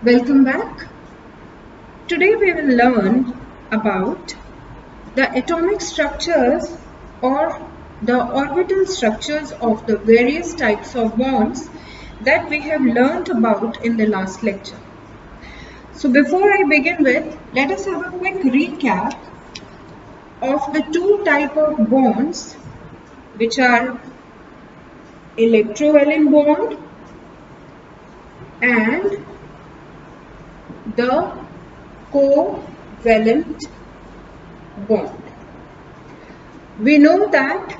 Welcome back. Today we will learn about the atomic structures or the orbital structures of the various types of bonds that we have learned about in the last lecture. So before I begin with, let us have a quick recap of the two types of bonds, which are electrovalent bond and the covalent bond. We know that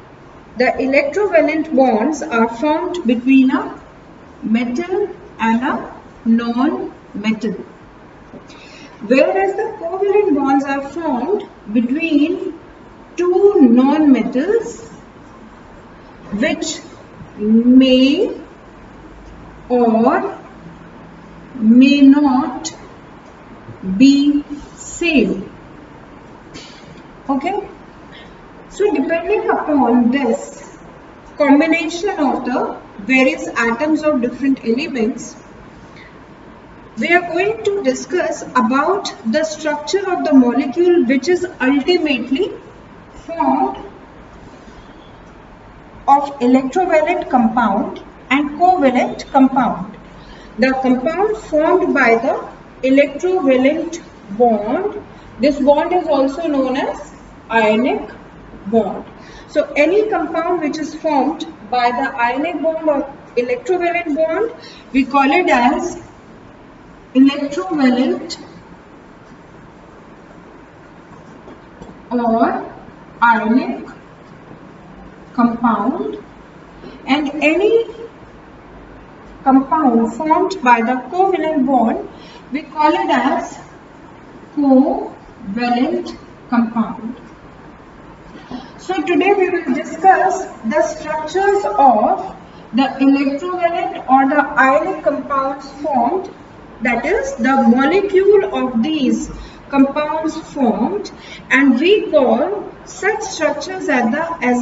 the electrovalent bonds are formed between a metal and a non-metal, whereas the covalent bonds are formed between two non-metals which may or may not be same. Okay, so depending upon this combination of the various atoms of different elements, we are going to discuss about the structure of the molecule which is ultimately formed of electrovalent compound and covalent compound. The compound formed by the electrovalent bond, this bond is also known as ionic bond. So any compound which is formed by the ionic bond or electrovalent bond, we call it as electrovalent or ionic compound, and any compound formed by the covalent bond, we call it as covalent compound. So today we will discuss the structures of the electrovalent or the ionic compounds formed, that is the molecule of these compounds formed, and we call such structures as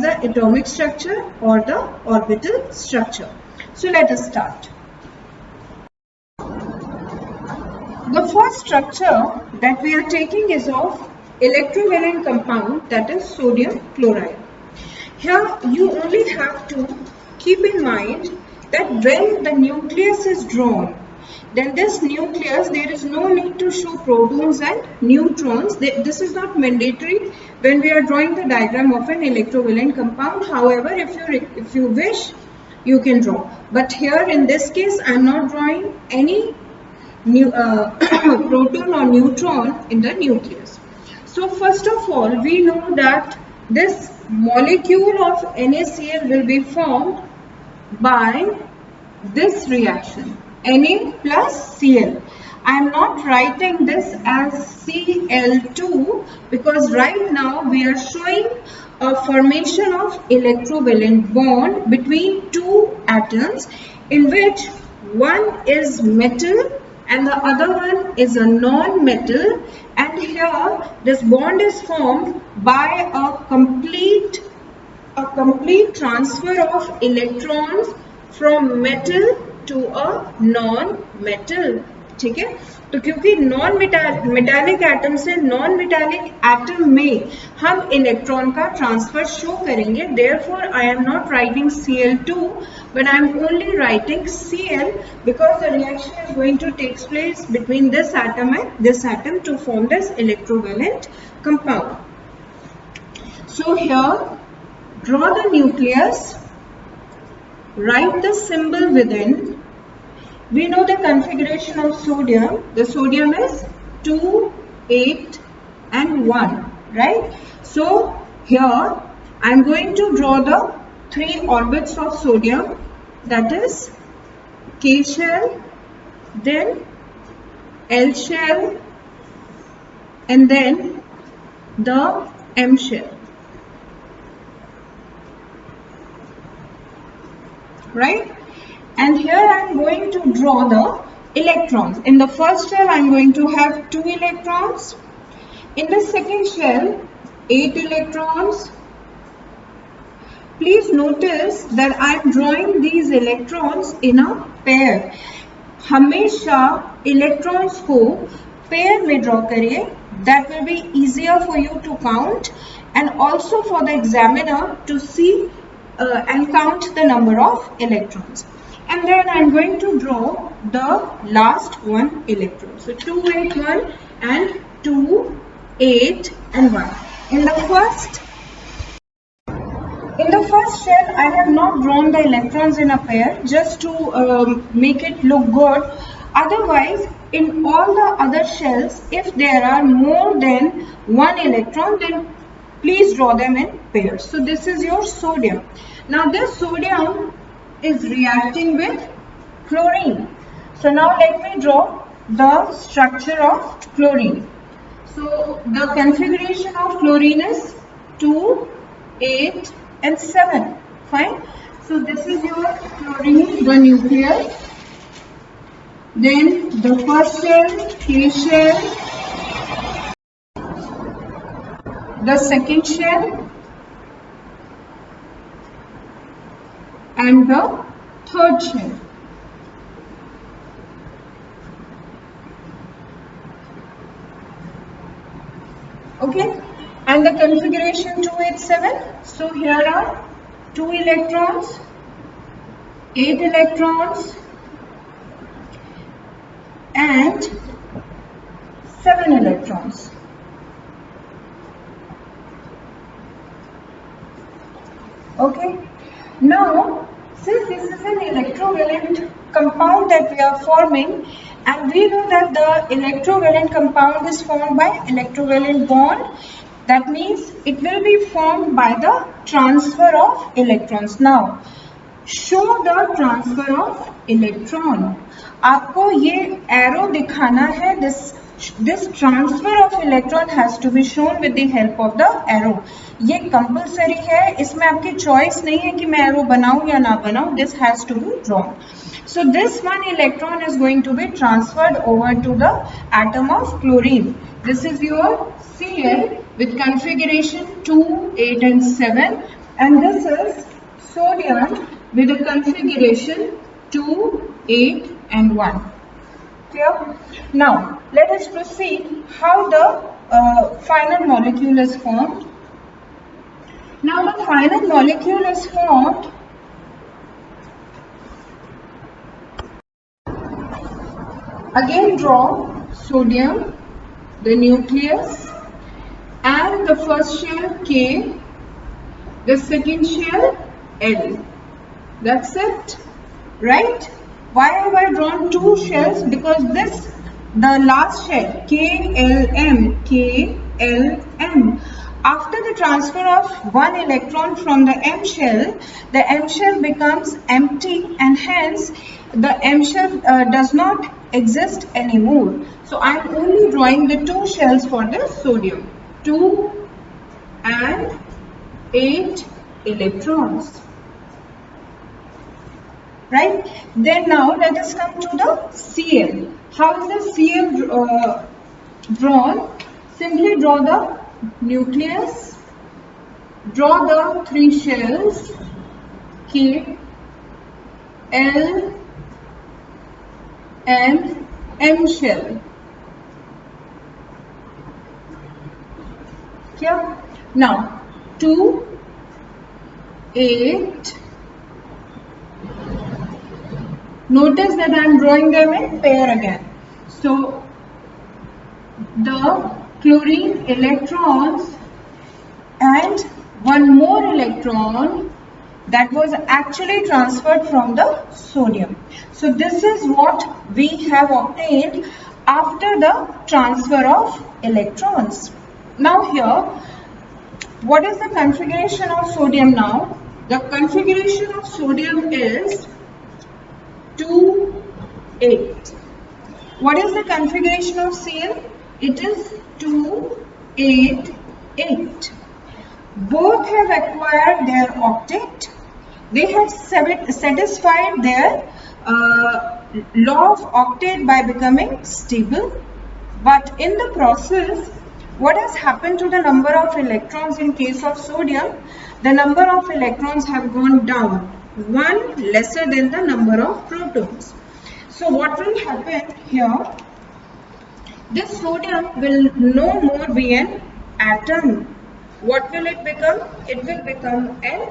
the atomic structure or the orbital structure. So let us start. The first structure that we are taking is of electrovalent compound, that is sodium chloride. Here you only have to keep in mind that when the nucleus is drawn, then this nucleus, there is no need to show protons and neutrons. This is not mandatory when we are drawing the diagram of an electrovalent compound. However, if you wish, you can draw. But here in this case, I am not drawing any proton or neutron in the nucleus. So first of all, we know that this molecule of NaCl will be formed by this reaction, Na plus Cl. I am not writing this as Cl2 because right now we are showing a formation of electrovalent bond between two atoms in which one is metal and the other one is a non-metal, and here this bond is formed by a complete transfer of electrons from metal to a non-metal. ठीक है, तो क्योंकि non metallic atom से non metallic atom में हम electron का transfer show करेंगे, therefore I am not writing Cl2 but I am only writing Cl because the reaction is going to take place between this atom and this atom to form this electrovalent compound. So here, draw the nucleus, write the symbol within. We know the configuration of sodium. The sodium is 2, 8 and 1, right? So here I am going to draw the 3 orbits of sodium, that is K shell, then L shell and then the M shell, right? And here I am going to draw the electrons. In the first shell I am going to have 2 electrons. In the second shell 8 electrons. Please notice that I am drawing these electrons in a pair. हमेशा electrons को pair में draw करिए. That will be easier for you to count and also for the examiner to see and count the number of electrons. And then I am going to draw the last one electron. So 2, 8, 1 and 2, 8 and 1. In the first shell, I have not drawn the electrons in a pair just to make it look good. Otherwise, in all the other shells, if there are more than one electron, then please draw them in pairs. So this is your sodium. Now this sodium is reacting with chlorine. So now let me draw the structure of chlorine. So the configuration of chlorine is 2, 8 and 7. Fine. So this is your chlorine, the nucleus. Then the first shell, K shell, the second shell and the third shell. Okay, and the configuration 287. So here are 2 electrons, 8 electrons and 7 electrons. Okay, now since this is an electrovalent compound that we are forming, and we know that the electrovalent compound is formed by electrovalent bond, that means it will be formed by the transfer of electrons. Now show the transfer of electron. आपको ये arrow दिखाना है. This transfer of electron has to be shown with the help of the arrow. ये compulsory है, इसमें आपकी choice नहीं है कि मैं arrow बनाऊं या ना बनाऊं. This has to be drawn. So this one electron is going to be transferred over to the atom of chlorine. This is your Cl with configuration 2, 8 and 7, and this is sodium with a configuration 2, 8 and 1. Clear? Now let us proceed how the final molecule is formed. Now the final molecule is formed again. Draw sodium, the nucleus and the first shell K, the second shell L. That's it, right? Why have I drawn 2 shells? Because the last shell KLM, after the transfer of one electron from the M shell becomes empty, and hence the M shell does not exist anymore. So I am only drawing the 2 shells for the sodium, 2 and 8 electrons. Right? Then now let us come to the Cl. How is the Cl drawn? Simply draw the nucleus, draw the 3 shells K, L and M shell. Clear? Now 2, 8. Notice that I am drawing them in pair again. So the chlorine electrons and one more electron that was actually transferred from the sodium. So this is what we have obtained after the transfer of electrons. Now here, what is the configuration of sodium now? The configuration of sodium is 2, 8. What is the configuration of Cl? It is 2, 8, 8. Both have acquired their octet. They have satisfied their law of octet by becoming stable. But in the process, what has happened to the number of electrons in case of sodium? The number of electrons have gone down, one lesser than the number of protons. So what will happen here? This sodium will no more be an atom. What will it become? It will become an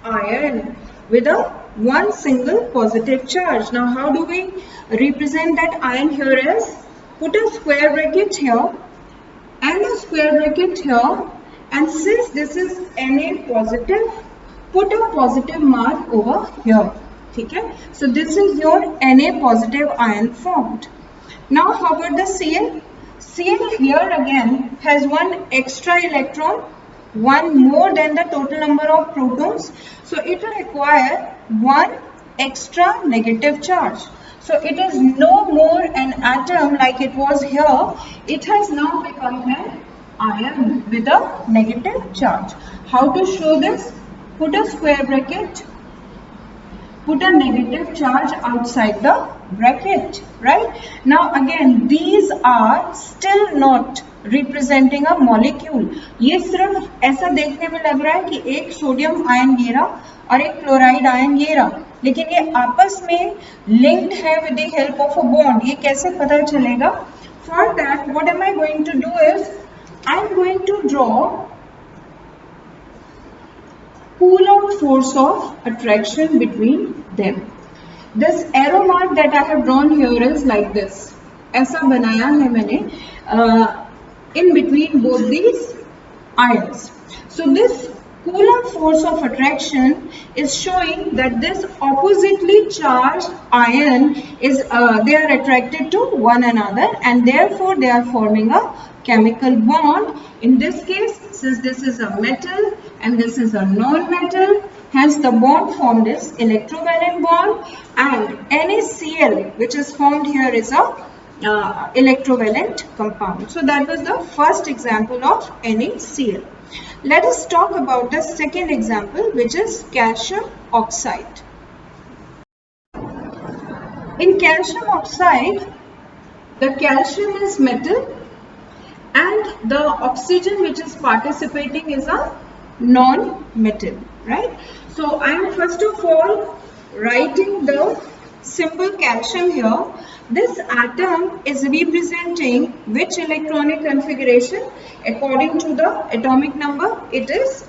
ion with a one single positive charge. Now how do we represent that ion here is? Put a square bracket here and a square bracket here, and since this is Na positive, put a positive mark over here. Okay? So this is your Na positive ion formed. Now how about the Cl? Cl here again has one extra electron, one more than the total number of protons. So it will require one extra negative charge. So it is no more an atom like it was here. It has now become an ion with a negative charge. How to show this? Put a square bracket. Put a negative charge outside the bracket, right? Now again, these are still not representing a molecule. ये सिर्फ ऐसा देखने में लग रहा है कि एक सोडियम आयन ये रहा और एक क्लोराइड आयन ये रहा, लेकिन ये आपस में linked है with the help of a bond. ये कैसे पता चलेगा? For that, what am I going to do is, I am going to draw pull-out force of attraction between them. This arrow mark that I have drawn here is like this. ऐसा बनाया है मैंने in between both these ions. So this Coulomb force of attraction is showing that this oppositely charged ion is they are attracted to one another, and therefore they are forming a chemical bond. In this case, since this is a metal and this is a non-metal, hence the bond formed is electrovalent bond, and NaCl which is formed here is a electrovalent compound. So that was the first example of NaCl. Let us talk about the second example, which is calcium oxide. In calcium oxide, the calcium is metal and the oxygen which is participating is a non-metal, right? So I am first of all writing the symbol calcium here. This atom is representing which electronic configuration? According to the atomic number, it is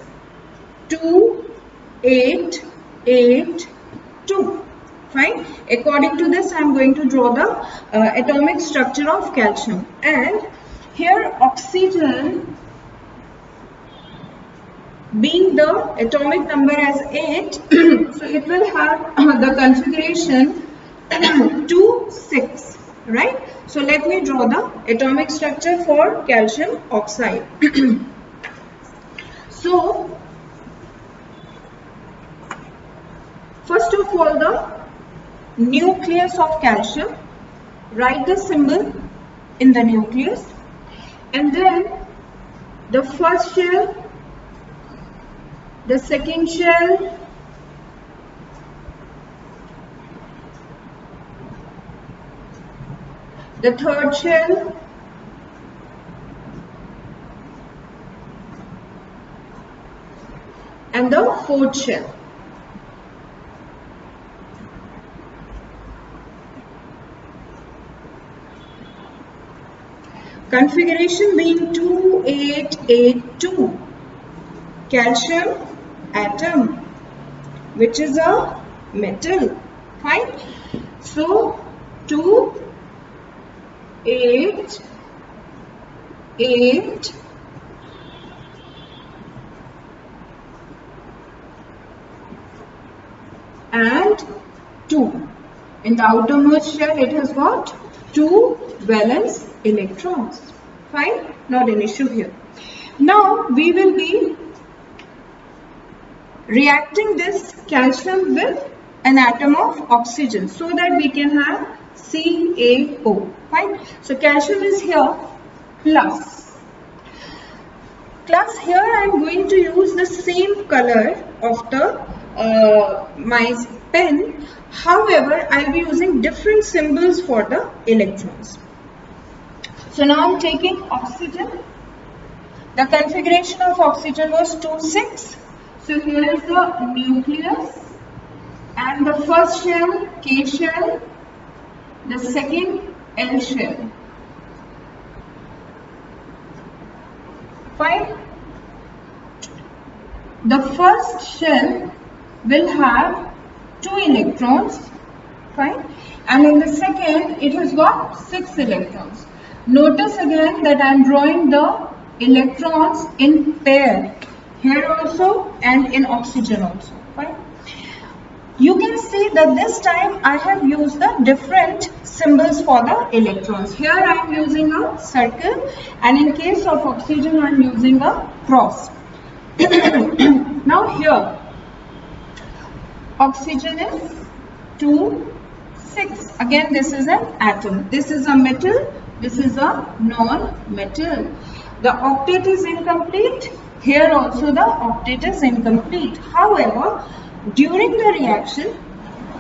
2882. Fine. According to this, I am going to draw the atomic structure of calcium. And here oxygen being the atomic number as 8, so it will have the configuration 2,6, right? So let me draw the atomic structure for calcium oxide. So first of all, the nucleus of calcium, write the symbol in the nucleus, and then the first shell, the second shell, the third shell, and the fourth shell. Configuration being 2882. Calcium atom, which is a metal. Fine. So 2, 8, 8, and 2. In the outermost shell, it has got 2 valence electrons. Fine, not an issue here. Now we will be reacting this calcium with an atom of oxygen so that we can have CaO. Fine. So calcium is here plus. Plus here I am going to use the same color of the my pen. However, I will be using different symbols for the electrons. So now I am taking oxygen. The configuration of oxygen was 2,6. So here is the nucleus and the first shell, K shell, the second L shell. Fine. The first shell will have 2 electrons, fine, and in the second it has got 6 electrons. Notice again that I am drawing the electrons in pair here also and in oxygen also, fine. You can see that this time I have used the different symbols for the electrons. Here I am using a circle, and in case of oxygen I am using a cross. Now here oxygen is 2, 6. Again this is an atom. This is a metal. This is a non-metal. The octet is incomplete. Here also the octet is incomplete. However, during the reaction,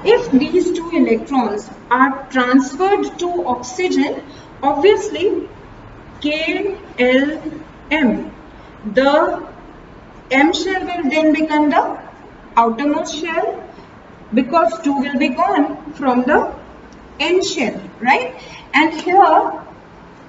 if these 2 electrons are transferred to oxygen, obviously KLM, the M shell will then become the outermost shell, because 2 will be gone from the N shell, right? And here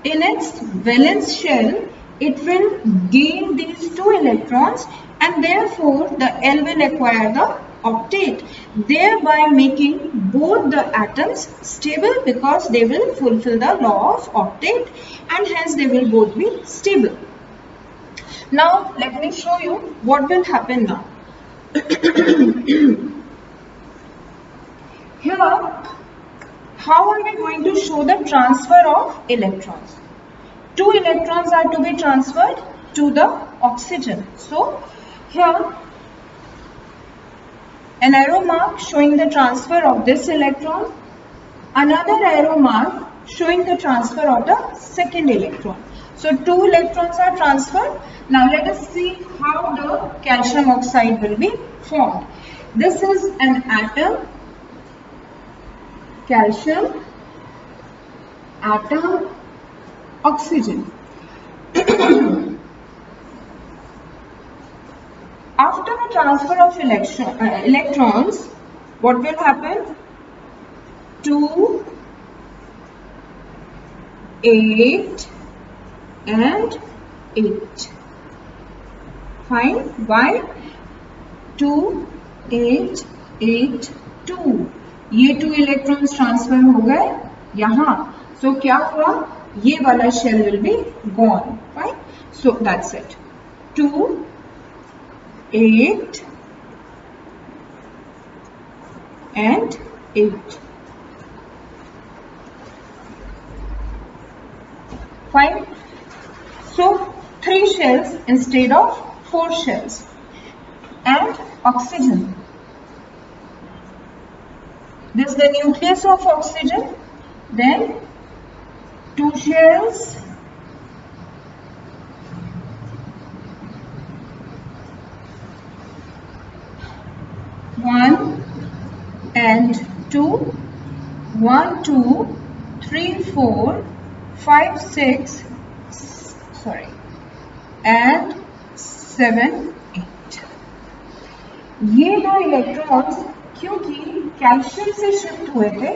in its valence shell, it will gain these 2 electrons, and therefore the L will acquire the octet, thereby making both the atoms stable, because they will fulfill the law of octet, and hence they will both be stable. Now let me show you what will happen now. Here, how are we going to show the transfer of electrons? 2 electrons are to be transferred to the oxygen. So here an arrow mark showing the transfer of this electron, another arrow mark showing the transfer of the second electron. So 2 electrons are transferred. Now let us see how the calcium oxide will be formed. This is an atom, calcium, atom, oxygen. After the transfer of electrons, what will happen? 2, 8 and 8. Fine. Why? 2, 8, 8, 2. ये 2 electrons transfer हो गए यहाँ. So क्या हुआ? ये वाला shell will be gone. Fine. So that's it. 2, 8 and 8. Fine. So 3 shells instead of 4 shells. And oxygen. This is the nucleus of oxygen. Then 2 shells. One and 2. 1, 2, 3, 4, 5, 6. Sorry. And 7, 8. ये 2 electrons क्योंकि calcium से shift हुए थे,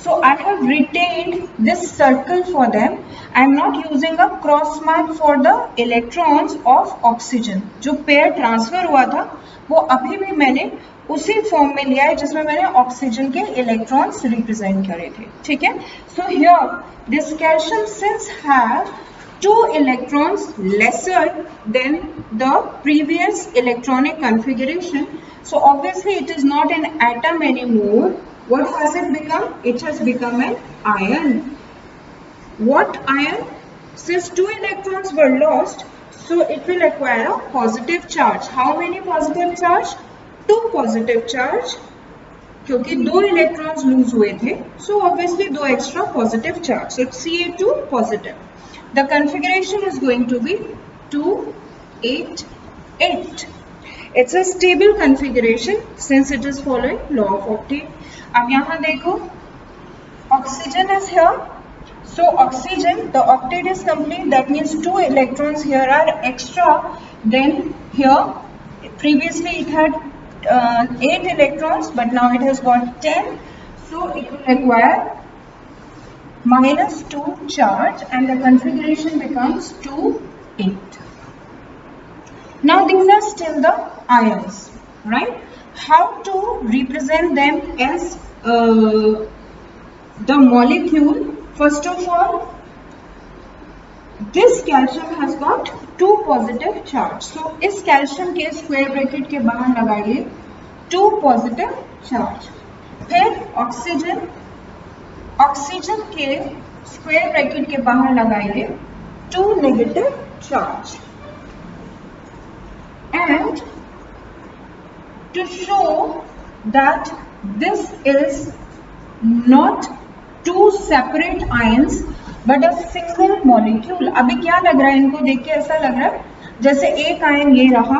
so I have retained this circle for them. I am not using a cross mark for the electrons of oxygen. जो pair transfer हुआ था वो अभी भी मैंने उसी फॉर्म में लिया है जिसमें मैंने ऑक्सीजन के इलेक्ट्रॉन्स रिप्रेजेंट करे थे. ठीक है. So here this calcium since have 2 electrons lesser than the previous electronic configuration. So obviously it is not an atom anymore. What has it become? It has become an ion. What ion? Since 2 electrons were lost, so it will acquire a positive charge. How many positive charge? 2 positive charge. क्योंकि 2 electrons lose हुए थे, so obviously 2 extra positive charge. So Ca2 positive. The configuration is going to be 2, 8, 8. It's a stable configuration since it is following law of octet. अब यहाँ देखो, oxygen is here. So oxygen, the octet is complete. That means 2 electrons here are extra than here. Previously it had 8 electrons, but now it has got 10. So it will acquire -2 charge and the configuration becomes 2, 8. Now these are still the ions, right? How to represent them as the molecule? First of all, this calcium has got 2 positive charge. So इस calcium के square bracket के बाहर लगाइए 2 positive charge. फिर oxygen के square bracket के बाहर लगाइए 2 negative charge. And to show that this is not two separate ions but a single molecule. अभी क्या लग रहा है, इनको देख के ऐसा लग रहा है जैसे एक आयन ये रहा,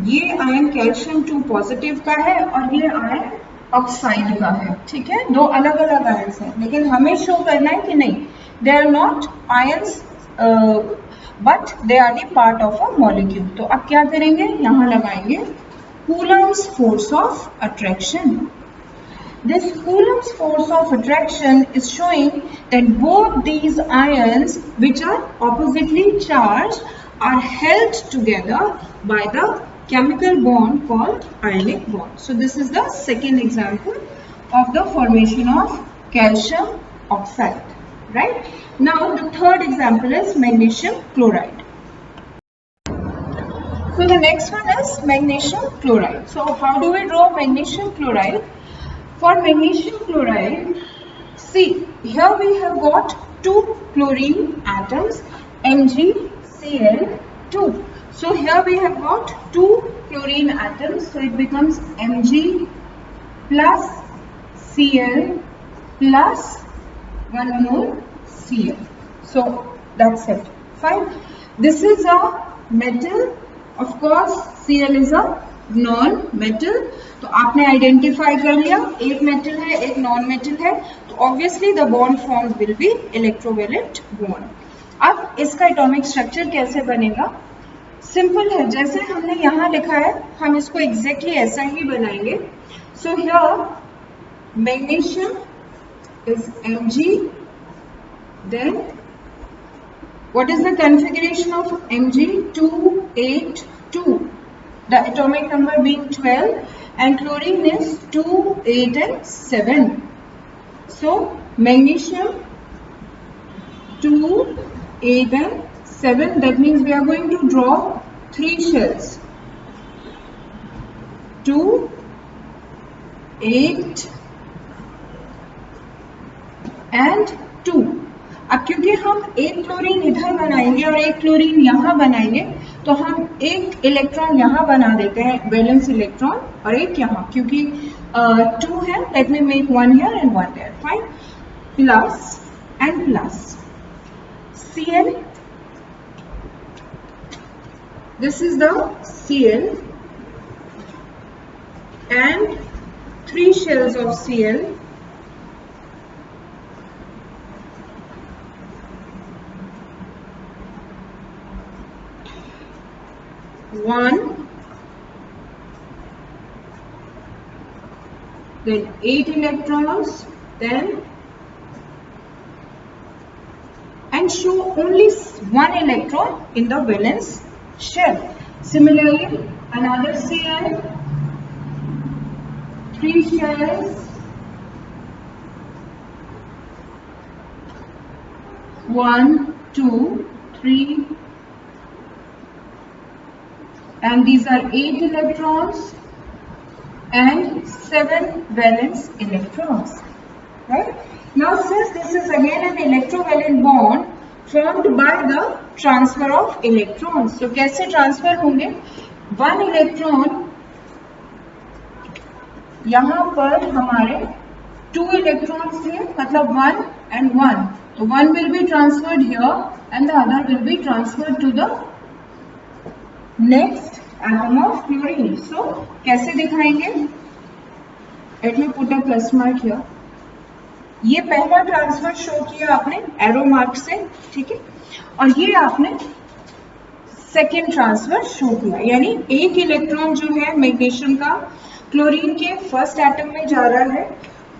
ये आयन कैल्शियम 2 पॉजिटिव का है और ये आयन ऑक्साइड का है, ठीक है, दो अलग अलग आयन्स हैं, लेकिन हमें शो करना है कि नहीं, they are not ions but they are the part of a molecule. तो अब क्या करेंगे, यहाँ लगाएंगे Coulomb's force of attraction. This Coulomb's force of attraction is showing that both these ions, which are oppositely charged, are held together by the chemical bond called ionic bond. So this is the second example of the formation of calcium oxide, right? Now the third example is magnesium chloride. So the next one is magnesium chloride. So how do we draw magnesium chloride? For magnesium chloride, see, here we have got 2 chlorine atoms, MgCl2. So here we have got 2 chlorine atoms, so it becomes Mg plus Cl plus 1 more Cl. So that's it. Fine. This is a metal. Of course, Cl is a non-metal. तो आपने identify कर लिया, एक metal है एक non metal है, तो obviously the bond formed will be electrovalent bond. अब इसका एटॉमिक स्ट्रक्चर कैसे बनेगा? सिंपल है, जैसे हमने यहाँ लिखा है हम इसको एग्जैक्टली ऐसा ही बनाएंगे. So here magnesium is Mg, then what is the configuration of Mg? 2, 8, 2, the atomic number being 12, and chlorine is 2, 8 and 7. So magnesium 2, 8 and 7, that means we are going to draw 3 shells, 2, 8 and 2. अब क्योंकि हम एक chlorine इधर बनाएंगे और एक chlorine यहाँ बनाएंगे, तो हम एक इलेक्ट्रॉन यहाँ बना देते हैं, वैलेंस इलेक्ट्रॉन, और एक यहाँ, क्योंकि 2 है, let me make 1 here and 1 there. Fine. Plus and plus Cl, this is the Cl and 3 shells of Cl, one, then 8 electrons, then and show only 1 electron in the valence shell. Similarly, another Cl, 3 shells, 1, 2, 3, and these are 8 electrons and 7 valence electrons, right? Now since this is again an electrovalent bond formed by the transfer of electrons, so कैसे transfer होंगे? 1 electron यहाँ पर हमारे 2 electrons थे, मतलब 1 and 1, तो 1 will be transferred here and the other will be transferred to the next atom of chlorine. So कैसे दिखाएंगे? Let me put a plus mark here. ये पहला ट्रांसफर शो किया आपने एरो मार्क से, ठीक है, और ये आपने सेकेंड ट्रांसफर शो किया, यानी एक इलेक्ट्रॉन जो है मैग्नीशियम का क्लोरीन के फर्स्ट एटम में जा रहा है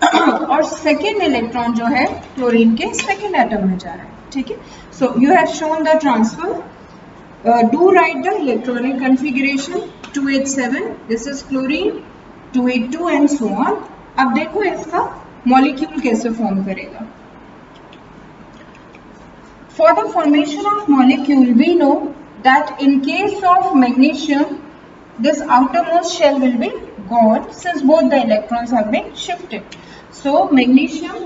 और सेकेंड इलेक्ट्रॉन जो है क्लोरीन के सेकेंड एटम में जा रहा है, ठीक है। So you have shown the transfer. Do write the electronic configuration. 287 this is chlorine, 282 and so on. अब देखो इसका मॉलिक्यूल कैसे फॉर्म करेगा. For the formation of molecule, we know that in case of magnesium, this outermost shell will be gone since both the electrons have been shifted. So magnesium,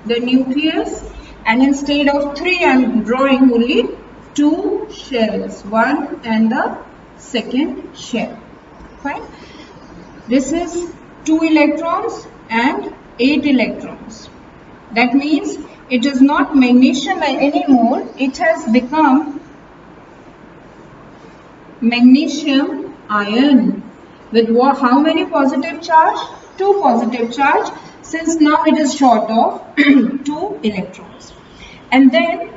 the nucleus, and instead of 3, I am drawing only 2 shells, one and the second shell. Fine. This is 2 electrons and 8 electrons. That means it is not magnesium anymore. It has become magnesium ion with how many positive charge? 2 positive charge, since now it is short of 2 electrons. And then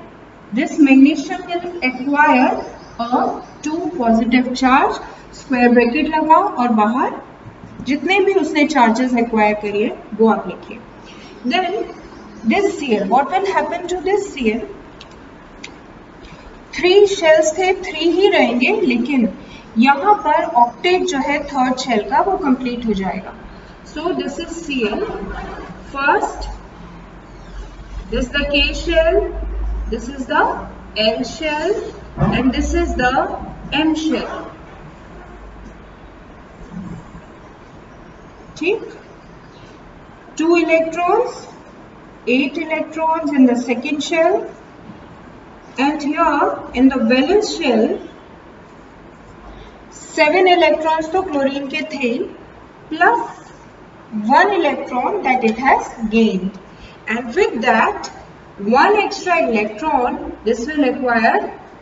this magnesium will acquire a 2 positive charge. Square bracket लगाओ और बाहर जितने भी उसने charges acquire करिए वो आप लिखिए. Then this Cl, what will happen to this Cl? 3 shells थे, 3 ही रहेंगे, लेकिन यहाँ पर ऑक्टेट जो है थर्ड शेल का वो कंप्लीट हो जाएगा. So this is Cl first, this is the K shell, this is the L shell and this is the M shell. ठीक, 2 electrons, 8 electrons in the second shell, and here in the valence shell 7 electrons तो chlorine के थे plus 1 electron that it has gained, and with that 1 extra electron this will acquire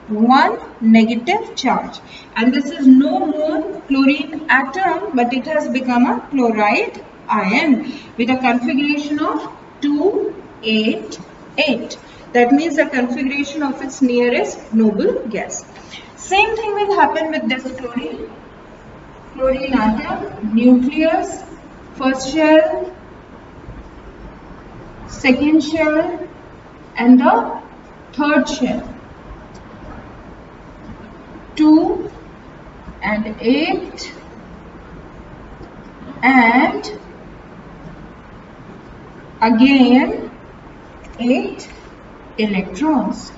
1 negative charge, and this is no more chlorine atom but it has become a chloride ion with a configuration of 288. That means the configuration of its nearest noble gas. Same thing will happen with this chlorine. Chlorine atom, nucleus, first shell, second shell and the third shell. 2 and 8 and again 8 electrons.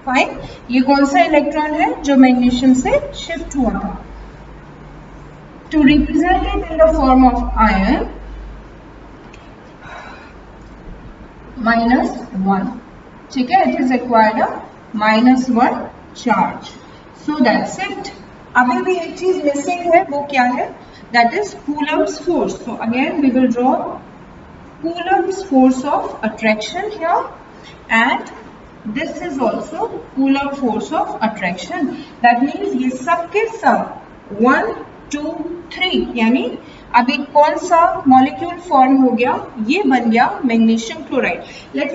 Fine. ये कौन सा electron है जो magnesium से shift हुआ था? To represent it in the form of ion, -1. ठीक है, it is acquired -1 charge. So that's it. अभी भी एक चीज मिसिंग है, वो क्या है? That is Coulomb's force. So again we will draw Coulomb's force of attraction here, and this is also Coulomb force of attraction. That means ये सब के सब 1, 2, 3, यानी अभी कौन सा मॉलिक्यूल फॉर्म हो गया? ये बन गया magnesium chloride. Let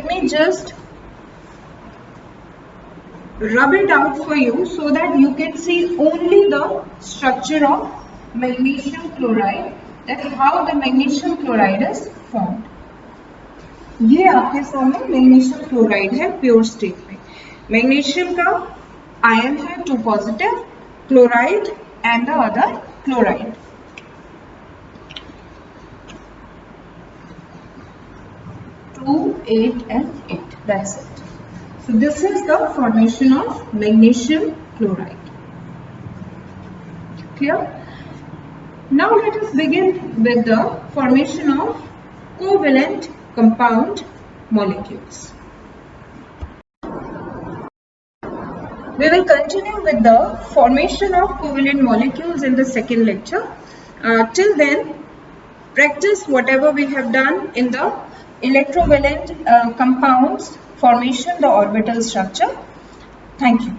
me just rub it out for you so that you can see only the structure of magnesium chloride, that how the magnesium chloride is formed. ये आपके सामने मैग्नीशियम क्लोराइड है pure state में. Magnesium का ion है 2 positive, chloride and the other chloride. Two, 8 and 8. That's it. So this is the formation of magnesium chloride. Clear? Now let us begin with the formation of covalent compound molecules. We will continue with the formation of covalent molecules in the second lecture. Till then, practice whatever we have done in the electrovalent compounds formation, the orbital structure. Thank you.